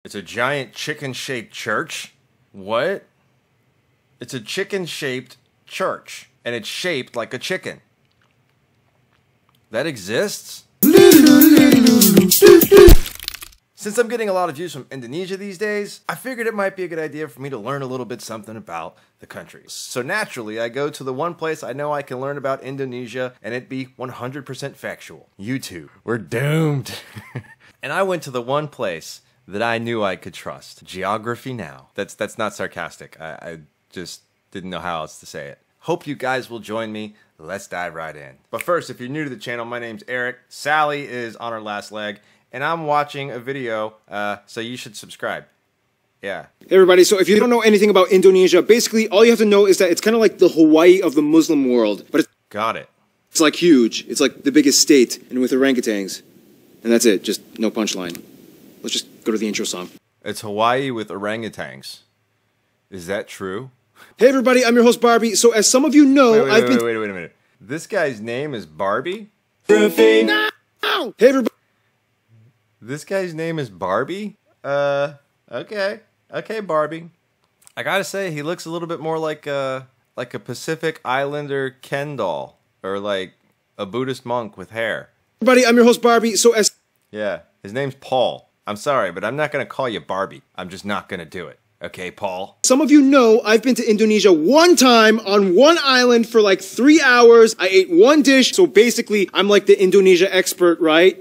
It's a giant chicken-shaped church? What? It's a chicken-shaped church, and it's shaped like a chicken. That exists? Since I'm getting a lot of views from Indonesia these days, I figured it might be a good idea for me to learn a little bit something about the country. So naturally, I go to the one place I know I can learn about Indonesia and it be 100% factual. YouTube. We're doomed. And I went to the one place that I knew I could trust. Geography Now. That's not sarcastic. I just didn't know how else to say it. Hope you guys will join me. Let's dive right in. But first, if you're new to the channel, my name's Eric. Sally is on her last leg, and I'm watching a video, so you should subscribe. Yeah. Hey everybody, so if you don't know anything about Indonesia, basically all you have to know is that it's kind of like the Hawaii of the Muslim world. But Got it. It's like huge. It's like the biggest state, and with orangutans. And that's it, just no punchline. Let's just go to the intro song. It's Hawaii with orangutans. Is that true? Hey everybody, I'm your host Barbie. So as some of you know, Wait a minute. This guy's name is Barbie? Hey everybody. This guy's name is Barbie? Okay. Okay, Barbie. I gotta say, he looks a little bit more like a Pacific Islander Ken doll. Or like a Buddhist monk with hair. Everybody, I'm your host Barbie. So as... Yeah, his name's Paul. I'm sorry, but I'm not gonna call you Barbie. I'm just not gonna do it. Okay, Paul? Some of you know I've been to Indonesia one time on one island for like 3 hours. I ate one dish. So basically, I'm like the Indonesia expert, right?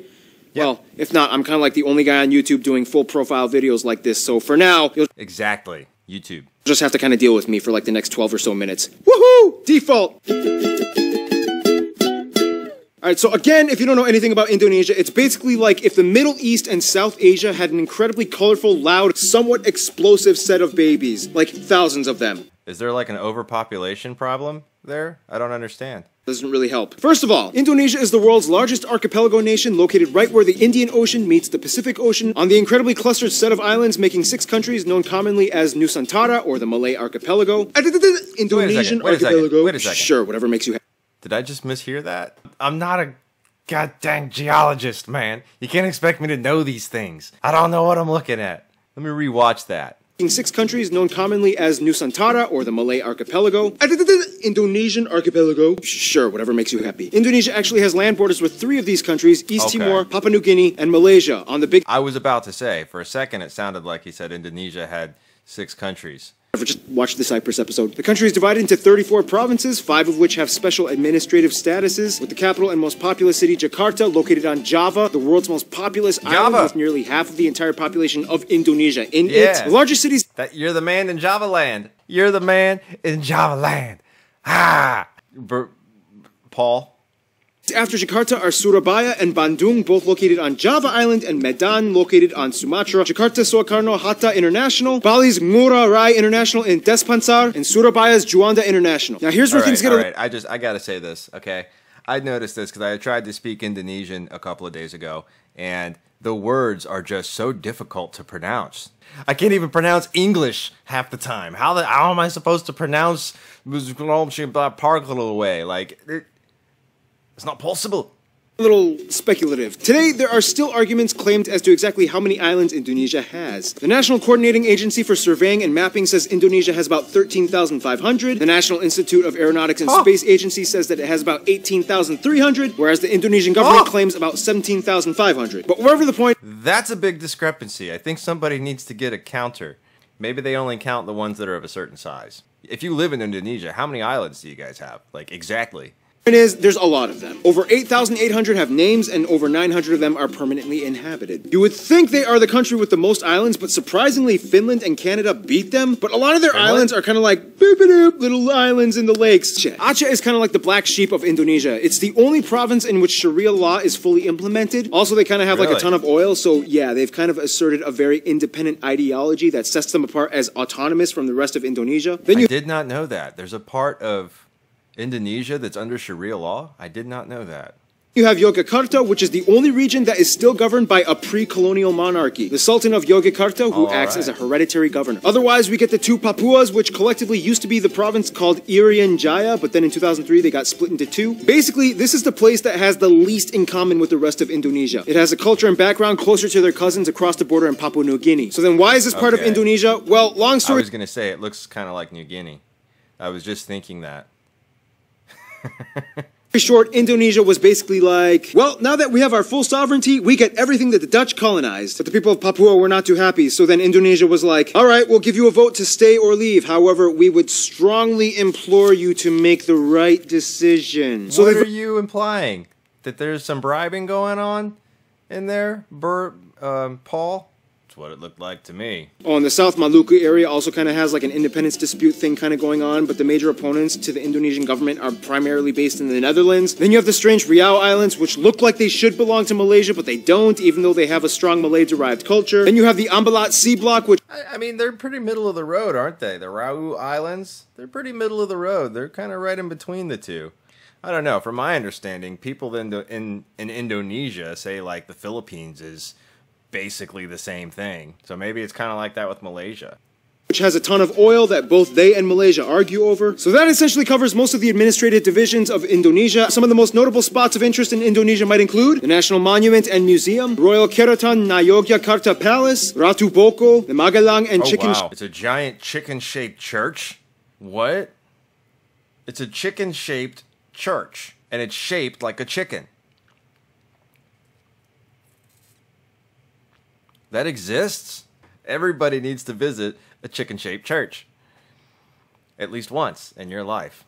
Yep. Well, if not, I'm kind of like the only guy on YouTube doing full profile videos like this. So for now, you'll Exactly. YouTube. just have to kind of deal with me for like the next 12 or so minutes. Woohoo! Default! Alright, so again, if you don't know anything about Indonesia, it's basically like if the Middle East and South Asia had an incredibly colorful, loud, somewhat explosive set of babies. Like thousands of them. Is there like an overpopulation problem there? I don't understand. Doesn't really help. First of all, Indonesia is the world's largest archipelago nation, located right where the Indian Ocean meets the Pacific Ocean, on the incredibly clustered set of islands making 6 countries known commonly as Nusantara, or the Malay Archipelago. Indonesian Archipelago. Wait a second. Sure, whatever makes you happy. Did I just mishear that? I'm not a goddamn geologist, man. You can't expect me to know these things. I don't know what I'm looking at. Let me rewatch that. 6 countries known commonly as Nusantara, or the Malay Archipelago. Indonesian Archipelago. Sure, whatever makes you happy. Indonesia actually has land borders with 3 of these countries, East Timor, Papua New Guinea, and Malaysia. On the big... I was about to say, for a second it sounded like he said Indonesia had 6 countries. Just watch the Cyprus episode. The country is divided into 34 provinces, 5 of which have special administrative statuses, with the capital and most populous city, Jakarta, located on Java, the world's most populous island with nearly half of the entire population of Indonesia in it. The largest cities... You're the man in Java land. You're the man in Java land. Ah! Paul? After Jakarta are Surabaya and Bandung, both located on Java Island, and Medan, located on Sumatra. Jakarta Soekarno-Hatta International, Bali's Ngurah Rai International in Denpasar, and Surabaya's Juanda International. Now here's where things get I gotta say this, okay? I noticed this because I tried to speak Indonesian a couple of days ago, and the words are just so difficult to pronounce. I can't even pronounce English half the time. How am I supposed to pronounce way? Like... It's not possible. A little speculative. Today, there are still arguments claimed as to exactly how many islands Indonesia has. The National Coordinating Agency for Surveying and Mapping says Indonesia has about 13,500. The National Institute of Aeronautics and Space Agency says that it has about 18,300, whereas the Indonesian government claims about 17,500. But wherever the point... That's a big discrepancy. I think somebody needs to get a counter. Maybe they only count the ones that are of a certain size. If you live in Indonesia, how many islands do you guys have? Like, exactly. There's a lot of them. Over 8,800 have names, and over 900 of them are permanently inhabited. You would think they are the country with the most islands, but surprisingly, Finland and Canada beat them. But a lot of their islands are kind of like boop-a-doop, little islands in the lakes. Aceh is kind of like the black sheep of Indonesia. It's the only province in which Sharia law is fully implemented. Also, they kind of have like a ton of oil, so yeah, they've kind of asserted a very independent ideology that sets them apart as autonomous from the rest of Indonesia. I did not know that. There's a part of Indonesia that's under Sharia law? I did not know that. You have Yogyakarta, which is the only region that is still governed by a pre-colonial monarchy. The Sultan of Yogyakarta, who acts as a hereditary governor. Otherwise, we get the two Papuas, which collectively used to be the province called Irian Jaya, but then in 2003 they got split into two. Basically, this is the place that has the least in common with the rest of Indonesia. It has a culture and background closer to their cousins across the border in Papua New Guinea. So then why is this part of Indonesia? Well, long story... I was going to say, it looks kind of like New Guinea. I was just thinking that. In short, Indonesia was basically like, well, now that we have our full sovereignty, we get everything that the Dutch colonized. But the people of Papua were not too happy, so then Indonesia was like, all right, we'll give you a vote to stay or leave. However, we would strongly implore you to make the right decision. So what are you implying? That there's some bribing going on in there, Paul? That's what it looked like to me. Oh, and the South Maluku area also kind of has like an independence dispute thing kind of going on, but the major opponents to the Indonesian government are primarily based in the Netherlands. Then you have the strange Riau Islands, which look like they should belong to Malaysia, but they don't, even though they have a strong Malay-derived culture. Then you have the Ambalat Sea Block, which... I mean, they're pretty middle of the road, aren't they? The Riau Islands? They're pretty middle of the road. They're kind of right in between the two. I don't know. From my understanding, people in Indonesia say, like, the Philippines is basically the same thing. So maybe it's kind of like that with Malaysia. Which has a ton of oil that both they and Malaysia argue over. So that essentially covers most of the administrative divisions of Indonesia. Some of the most notable spots of interest in Indonesia might include the National Monument and Museum, Royal Keraton na Yogyakarta Palace, Ratu Boko, the Magelang and Chicken... Wow. It's a giant chicken-shaped church? What? It's a chicken-shaped church, and it's shaped like a chicken. That exists? Everybody needs to visit a chicken-shaped church. At least once in your life.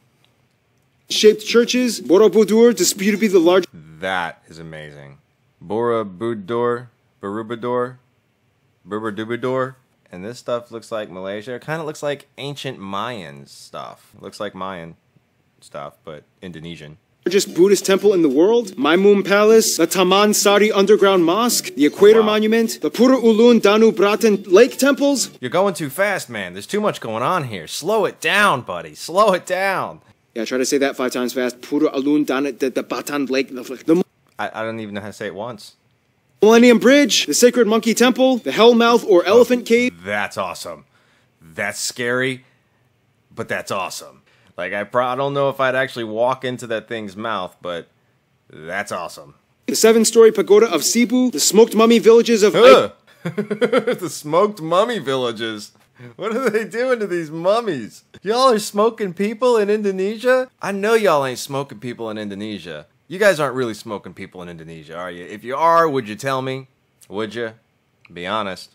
Shaped churches, Borobudur, disputed to be the largest... That is amazing. Borobudur, Borobudur, Borobudur. And this stuff looks like Malaysia. It kind of looks like ancient Mayan stuff. It looks like Mayan stuff, but Indonesian. Largest Buddhist temple in the world, Maimum Palace, the Taman Sari Underground Mosque, the Equator Monument, the Pura Ulun Danu Bratan Lake Temples. You're going too fast, man. There's too much going on here. Slow it down, buddy. Slow it down. Yeah, try to say that 5 times fast. Pura Ulun Danu the Bratan Lake. I don't even know how to say it once. Millennium Bridge, the Sacred Monkey Temple, the Hellmouth or Elephant Cave. That's awesome. That's scary, but that's awesome. Like, I don't know if I'd actually walk into that thing's mouth, but that's awesome. The 7-story pagoda of Cebu, the smoked mummy villages of... The smoked mummy villages. What are they doing to these mummies? Y'all are smoking people in Indonesia? I know y'all ain't smoking people in Indonesia. You guys aren't really smoking people in Indonesia, are you? If you are, would you tell me? Would you? Be honest.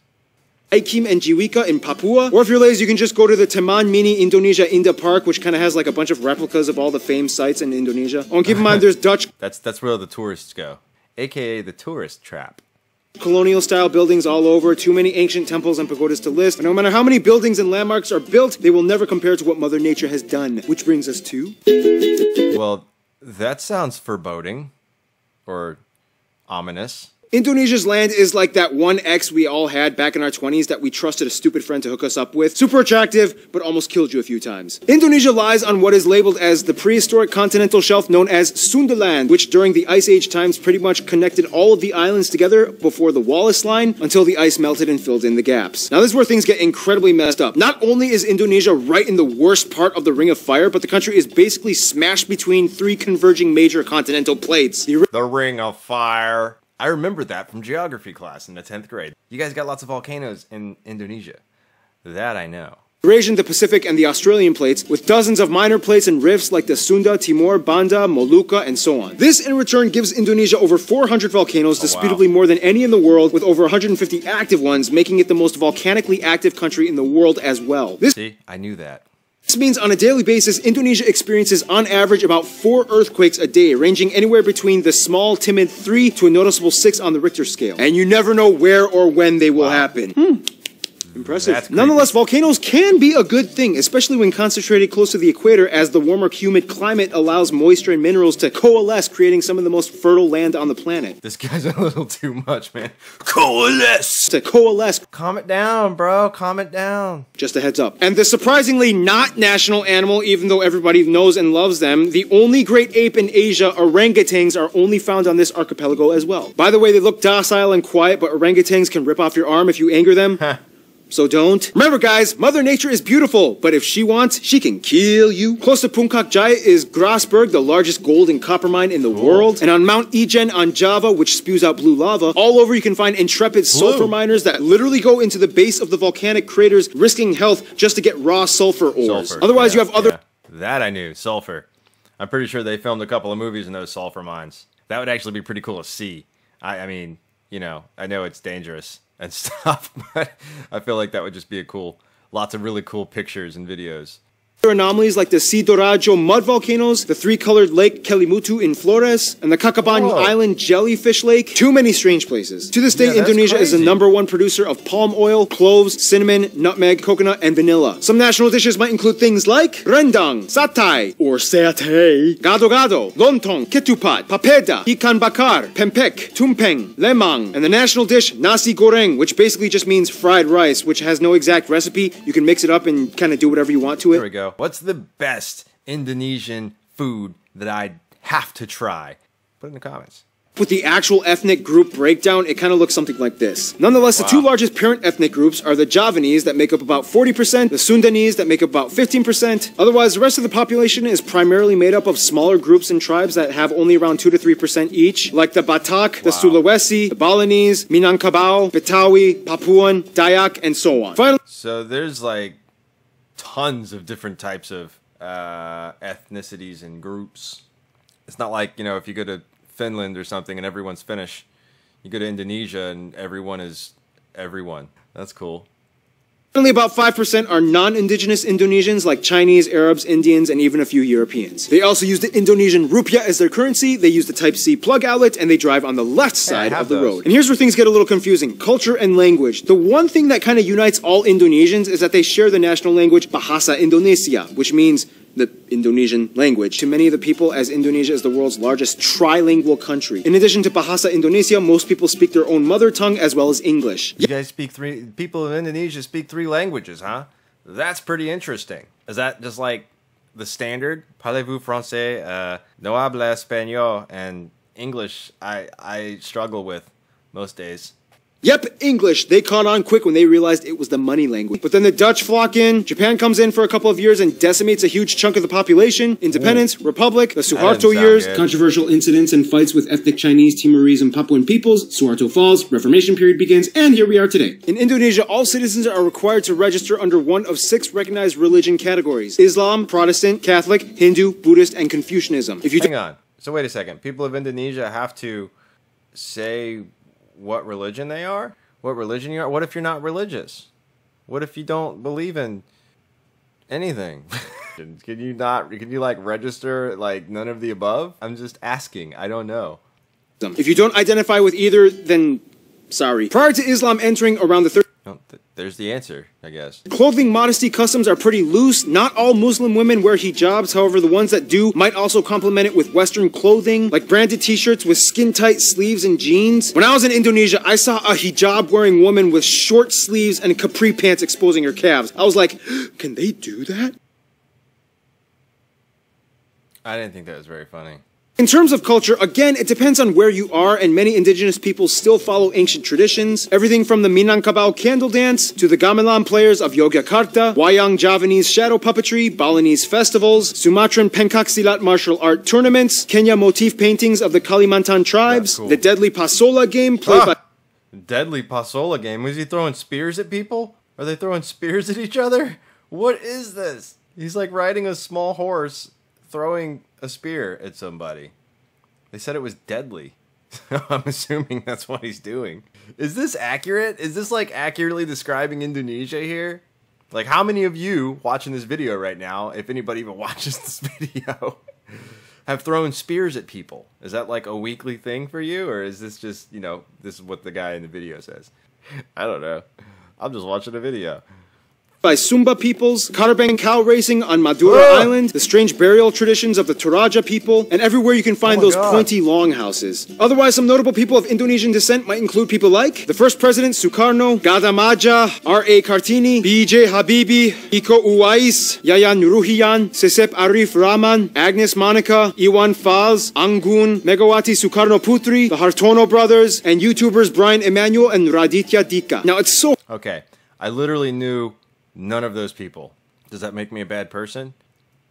Aikim and Jiwika in Papua. Or if you're lazy, you can just go to the Teman Mini Indonesia Indah Park, which kind of has like a bunch of replicas of all the famed sites in Indonesia. Oh, and keep in mind there's Dutch... That's where the tourists go. AKA the tourist trap. Colonial style buildings all over, too many ancient temples and pagodas to list. But no matter how many buildings and landmarks are built, they will never compare to what Mother Nature has done. Which brings us to... Well, that sounds foreboding. Or ominous. Indonesia's land is like that one ex we all had back in our 20s that we trusted a stupid friend to hook us up with. Super attractive, but almost killed you a few times. Indonesia lies on what is labeled as the prehistoric continental shelf known as Sundaland, which during the Ice Age times pretty much connected all of the islands together before the Wallace Line until the ice melted and filled in the gaps. Now this is where things get incredibly messed up. Not only is Indonesia right in the worst part of the Ring of Fire, but the country is basically smashed between 3 converging major continental plates. The Ring of Fire. I remember that from geography class in the 10th grade. You guys got lots of volcanoes in Indonesia. That I know. Eurasian, the Pacific, and the Australian plates, with dozens of minor plates and rifts like the Sunda, Timor, Banda, Molucca, and so on. This, in return, gives Indonesia over 400 volcanoes, disputably more than any in the world, with over 150 active ones, making it the most volcanically active country in the world as well. See, I knew that. This means on a daily basis, Indonesia experiences on average about 4 earthquakes a day, ranging anywhere between the small, timid 3 to a noticeable 6 on the Richter scale. And you never know where or when they will happen. Impressive. Nonetheless, volcanoes can be a good thing, especially when concentrated close to the equator, as the warmer, humid climate allows moisture and minerals to coalesce, creating some of the most fertile land on the planet. This guy's a little too much, man. Coalesce! To coalesce. Calm it down, bro. Calm it down. Just a heads up. And the surprisingly not national animal, even though everybody knows and loves them, the only great ape in Asia, orangutans, are only found on this archipelago as well. By the way, they look docile and quiet, but orangutans can rip off your arm if you anger them. So don't. Remember guys, Mother Nature is beautiful, but if she wants, she can kill you. Close to Puncak Jaya is Grasberg, the largest gold and copper mine in the world. And on Mount Ijen on Java, which spews out blue lava, all over you can find intrepid sulfur miners that literally go into the base of the volcanic craters, risking health just to get raw sulfur ores. Otherwise you have other... That I knew, sulfur. I'm pretty sure they filmed a couple of movies in those sulfur mines. That would actually be pretty cool to see. I mean, you know, I know it's dangerous and stuff, but I feel like that would just be a cool, lots of really cool pictures and videos. Anomalies like the Sidoarjo mud volcanoes, the three-colored lake Kelimutu in Flores, and the Kakabanu Island jellyfish lake. Too many strange places. To this day, Indonesia is the #1 producer of palm oil, cloves, cinnamon, nutmeg, coconut, and vanilla. Some national dishes might include things like rendang, satay, or satay, gado-gado, lontong, ketupat, papeda, ikan bakar, pempek, tumpeng, lemang, and the national dish nasi goreng, which basically just means fried rice, which has no exact recipe. You can mix it up and kind of do whatever you want to it. There we go. What's the best Indonesian food that I'd have to try? Put it in the comments. With the actual ethnic group breakdown, it kind of looks something like this. Nonetheless, the two largest parent ethnic groups are the Javanese that make up about 40%, the Sundanese that make up about 15%. Otherwise, the rest of the population is primarily made up of smaller groups and tribes that have only around 2 to 3% each, like the Batak, the Sulawesi, the Balinese, Minangkabau, Betawi, Papuan, Dayak, and so on. Finally, so there's like tons of different types of ethnicities and groups. It's not like, you know, if you go to Finland or something and everyone's Finnish, you go to Indonesia and everyone is everyone. That's cool. Only about 5% are non-indigenous Indonesians like Chinese, Arabs, Indians, and even a few Europeans. They also use the Indonesian rupiah as their currency, they use the Type-C plug outlet, and they drive on the left side of the road. And here's where things get a little confusing. Culture and language. The one thing that kind of unites all Indonesians is that they share the national language Bahasa Indonesia, which means the Indonesian language. To many of the people, as Indonesia is the world's largest trilingual country. In addition to Bahasa Indonesia, most people speak their own mother tongue as well as English. You guys speak people in Indonesia speak 3 languages, huh? That's pretty interesting. Is that just like the standard? Parlez-vous français? No habla español, and English I struggle with most days. Yep, English. They caught on quick when they realized it was the money language. But then the Dutch flock in, Japan comes in for a couple of years and decimates a huge chunk of the population. Independence, Republic, the Suharto years, controversial incidents and fights with ethnic Chinese, Timorese, and Papuan peoples, Suharto falls, Reformation period begins, and here we are today. In Indonesia, all citizens are required to register under one of 6 recognized religion categories: Islam, Protestant, Catholic, Hindu, Buddhist, and Confucianism. If you Hang on. So wait a second. People of Indonesia have to say what religion they are? What religion you are? What if you're not religious? What if you don't believe in anything? Can you like register like none of the above? I'm just asking. I don't know. If you don't identify with either, then sorry. Prior to Islam entering around the there's the answer, I guess. Clothing modesty customs are pretty loose. Not all Muslim women wear hijabs. However, the ones that do might also complement it with Western clothing, like branded t-shirts with skin-tight sleeves and jeans. When I was in Indonesia, I saw a hijab-wearing woman with short sleeves and capri pants exposing her calves. I was like, can they do that? I didn't think that was very funny. In terms of culture, again, it depends on where you are, and many indigenous peoples still follow ancient traditions. Everything from the Minangkabau candle dance, to the gamelan players of Yogyakarta, Wayang Javanese shadow puppetry, Balinese festivals, Sumatran pencak silat martial art tournaments, Kenya motif paintings of the Kalimantan tribes, the deadly pasola game played by... Deadly pasola game? Was he throwing spears at people? Are they throwing spears at each other? What is this? He's like riding a small horse, throwing a spear at somebody. They said it was deadly. I'm assuming that's what he's doing. Is this accurate? Is this like accurately describing Indonesia here? Like, how many of you watching this video right now, if anybody even watches this video, have thrown spears at people? Is that like a weekly thing for you? Or is this just, you know, this is what the guy in the video says? I don't know. I'm just watching a video. By Sumba peoples, Karabang cow racing on Madura Island, the strange burial traditions of the Toraja people, and everywhere you can find those pointy longhouses. Otherwise, some notable people of Indonesian descent might include people like the first president Sukarno, Gadamaja, R.A. Kartini, B.J. Habibie, Iko Uwais, Yayan Nuruhian, Sesep Arif Rahman, Agnes Monica, Iwan Fals, Anggun, Megawati Sukarno Putri, the Hartono brothers, and YouTubers Brian Emanuel and Raditya Dika. Now, it's so... Okay, I literally knew none of those people. Does that make me a bad person?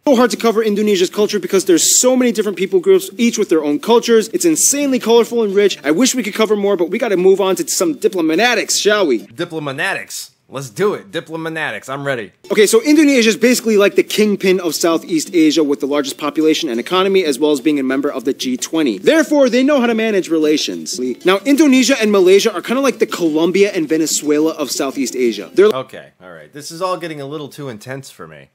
So hard to cover Indonesia's culture because there's so many different people groups, each with their own cultures. It's insanely colorful and rich. I wish we could cover more, but we gotta move on to some diplomanatics, shall we? Diplomanatics. Let's do it. Diplomanatics. I'm ready. Okay, so Indonesia is basically like the kingpin of Southeast Asia with the largest population and economy, as well as being a member of the G20. Therefore, they know how to manage relations. Now, Indonesia and Malaysia are kind of like the Colombia and Venezuela of Southeast Asia. They're okay, all right. This is all getting a little too intense for me.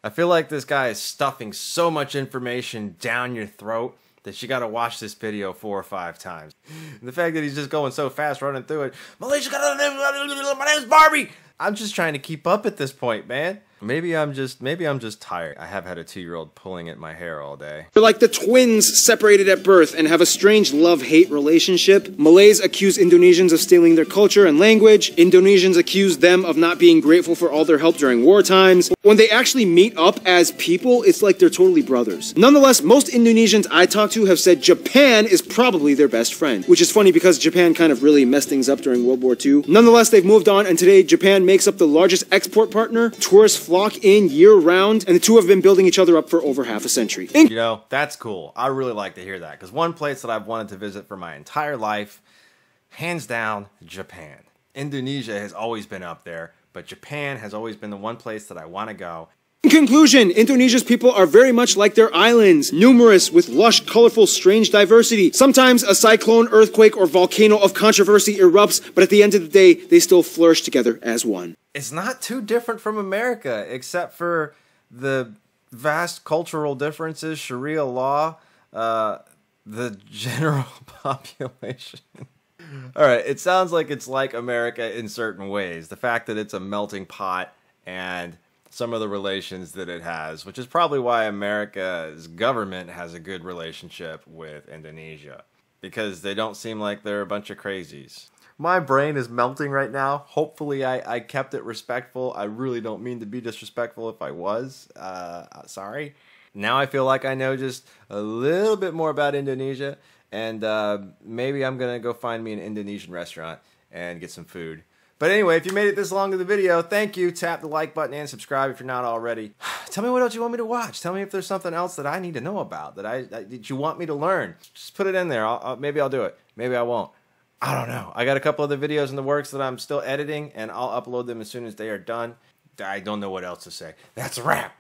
I feel like this guy is stuffing so much information down your throat that you gotta watch this video 4 or 5 times. And the fact that he's just going so fast running through it. Malaysia, my name's Barbie! I'm just trying to keep up at this point, man. Maybe I'm just tired. I have had a 2-year-old pulling at my hair all day. They're like the twins separated at birth and have a strange love-hate relationship. Malays accuse Indonesians of stealing their culture and language. Indonesians accuse them of not being grateful for all their help during war times. When they actually meet up as people, it's like they're totally brothers. Nonetheless, most Indonesians I talk to have said Japan is probably their best friend, which is funny because Japan kind of really messed things up during World War II. Nonetheless, they've moved on, and today Japan makes up the largest export partner. Tourists flock in year-round, and the two have been building each other up for over half a century. You know, that's cool. I really like to hear that, because one place that I've wanted to visit for my entire life, hands down, Japan. Indonesia has always been up there, but Japan has always been the one place that I want to go. In conclusion, Indonesia's people are very much like their islands, numerous with lush, colorful, strange diversity. Sometimes a cyclone, earthquake, or volcano of controversy erupts, but at the end of the day, they still flourish together as one. It's not too different from America, except for the vast cultural differences, Sharia law, the general population. Alright, it sounds like it's like America in certain ways. The fact that it's a melting pot and some of the relations that it has, which is probably why America's government has a good relationship with Indonesia, because they don't seem like they're a bunch of crazies. My brain is melting right now. Hopefully I kept it respectful. I really don't mean to be disrespectful if I was. Sorry. Now I feel like I know just a little bit more about Indonesia, and maybe I'm going to go find me an Indonesian restaurant and get some food. But anyway, if you made it this long in the video, thank you. Tap the like button and subscribe if you're not already. Tell me what else you want me to watch. Tell me if there's something else that I need to know about, that you want me to learn. Just put it in there. Maybe I'll do it. Maybe I won't. I don't know. I got a couple other videos in the works that I'm still editing, and I'll upload them as soon as they are done. I don't know what else to say. That's a wrap.